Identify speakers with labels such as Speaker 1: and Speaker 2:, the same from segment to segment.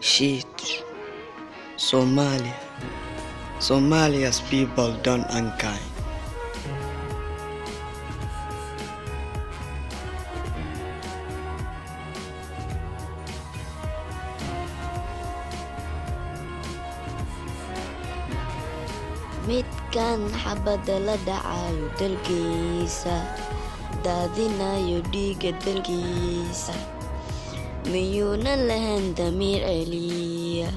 Speaker 1: Shit. Somalia. Somalia's people don't unkind.
Speaker 2: midkan xabada la dhacayo dalkiisa daadinayo dhiiga dalkiisa miyuuna lahayn damiir celiya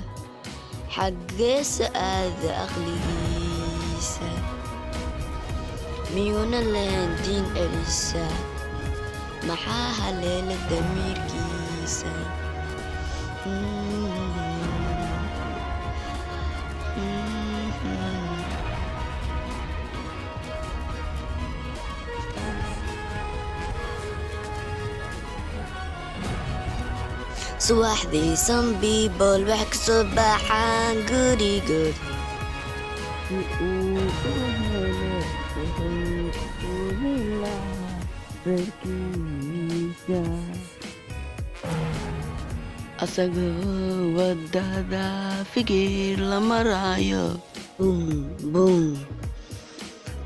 Speaker 2: xaggeesa aada aqligiisa miyuuna lahayn diin celisa maxaa haleela damiirkiisa subaxdii some people wax kasoo baxaan gurigood
Speaker 1: asagoo wadada fikir la maraayo
Speaker 2: bum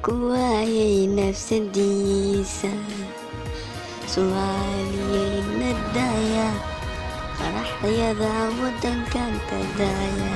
Speaker 2: kuwaayay nafsadiisa soomaaliyeyna daya qaraxyada wadankan ka daya